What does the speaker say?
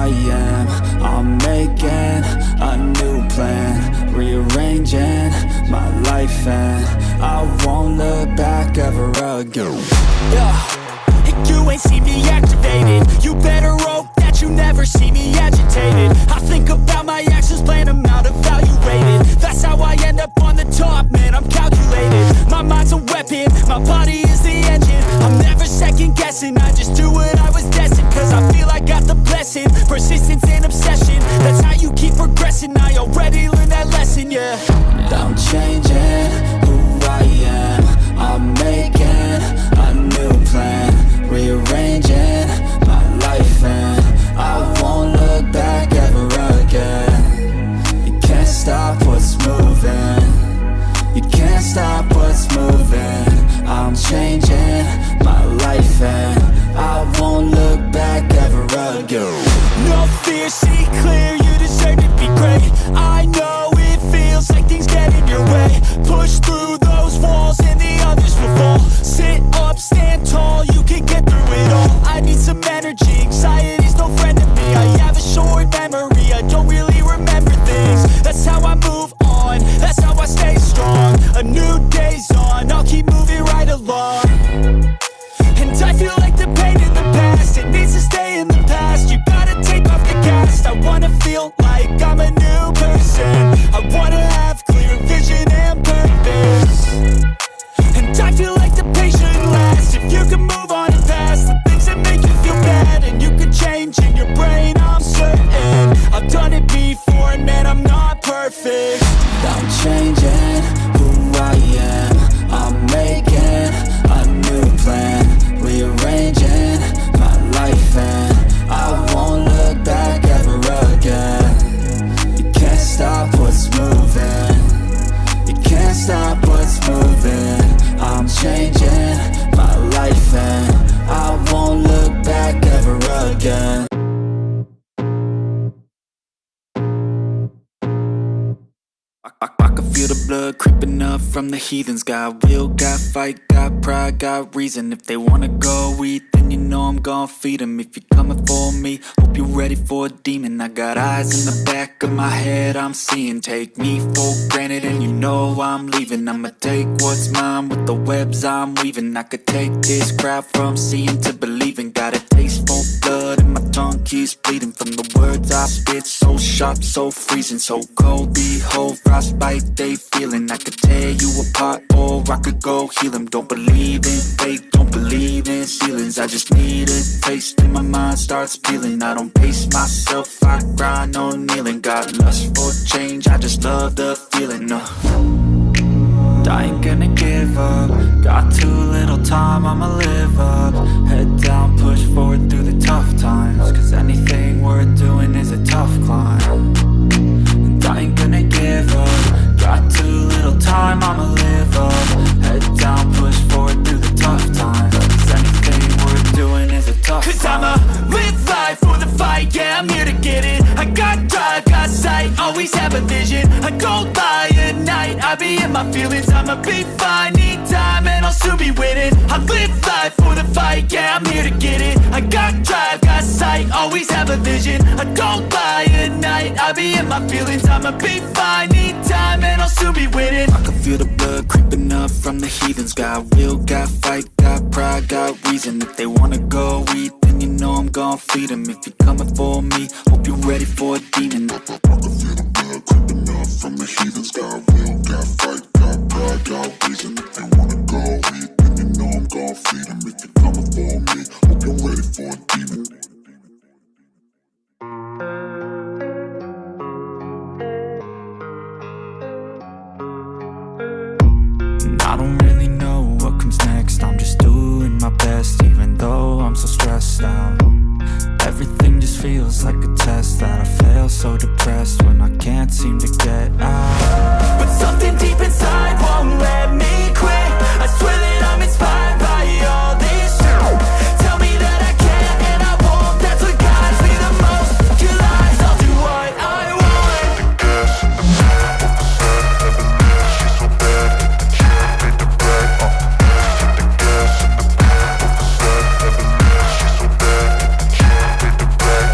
am. I'm making a new plan, rearranging my life, and I won't look back ever again. And you ain't see me activated. You better hope that you never see me agitated. I think about my actions, plan them out, evaluated. That's how I end up on the top, man, I'm calculated. My mind's a weapon, my body is the engine. I'm never second guessing, I just do what I was destined. Cause I feel I got the blessing, persistence and obsession. That's how you keep progressing, I already learned that lesson, yeah. I'm changing who I am. I'm making a new plan, rearranging my life, and I won't look back ever again. You can't stop what's moving. You can't stop what's moving. I'm changing my life, and I won't look back ever again. No fear, see clear, you deserve to be great. I know it feels like things get in your way. Push through those walls and the others will fall. Sit up, stand tall, you can get through it all. I need some energy, anxiety's no friend to me. I have a short memory, I don't really remember things. That's how I move on, that's how I stay strong. A new day's on, I'll keep moving right along. And I feel like the pain in the past, it needs to stay in the past. You gotta take off the cast. I wanna feel like I'm a new person. I wanna have clear vision and purpose. And I feel like the pain shouldn't last. If you can move on and past the things that make you feel bad, and you can change in your brain, I'm certain. I've done it before and man, I'm not perfect. I'm changing who I am. I'm making a new plan, rearranging my life, and I won't look back ever again. You can't stop what's moving. You can't stop what's moving. I'm changing my life, and I won't look back ever again. I can feel the blood creeping up from the heathens. Got will, got fight, got pride, got reason. If they wanna go eat, then you know I'm gon' feed them. If you're coming for me, hope you're ready for a demon. I got eyes in the back of my head, I'm seeing. Take me for granted and you know I'm leaving. I'ma take what's mine with the webs I'm weaving. I could take this crowd from seeing to believing. Got a taste for blood and my tongue keeps bleeding. From the words I spit, so sharp, so freezing. So cold, behold, frostbite they feeling. I could tear you apart or I could go heal them. Don't believe in fate, don't believe in ceilings. I just need a taste and my mind starts peeling. I don't pace myself, I grind on kneeling. Got lust for change, I just love the feeling. I ain't gonna give up. Got too little time, I'ma live up. Head down, push forward through the tough times. Cause anything worth doing is a tough climb. And I ain't gonna give up. Got too little time, I'ma live up. Head down, push forward through the tough times. Cause anything worth doing is a tough climb. Cause I'ma live life for the fight, yeah, I'm here to get it. I got drive, got sight, always have a vision. I go by at night, I be in my feelings. I'ma be fine, need time and I'll soon be winning. I live life for the fight, yeah, I'm here to get it. I got drive, got sight, always have a vision. I don't lie at night, I be in my feelings. I'ma be fine, need time and I'll soon be winning. I can feel the blood creeping up from the heathens. Got will, got fight, got pride, got reason. If they wanna go eat, then you know I'm gon' feed them. If you're coming for me, hope you're ready for a demon. I can feel the blood creeping up from the heathens. Got will, got fight, got pride, got reason. If they wanna go eat, then you know I'm gon' feed them. If you're coming for me, hope you're ready for a demon. I don't really know what comes next. I'm just doing my best, even though I'm so stressed out. Everything just feels like a test that I fail, so depressed when I can't seem to get out. But something deep inside won't let me quit. I swear that I'm inspired by all this shit. Tell me that I can and I won't. That's what guides me the most. Your lies, I'll do what I want. The gas in the middle of the set, never knew she's so bad. Hit the bag, hit the gas in the middle of the set, never knew she's so bad. Hit the bag,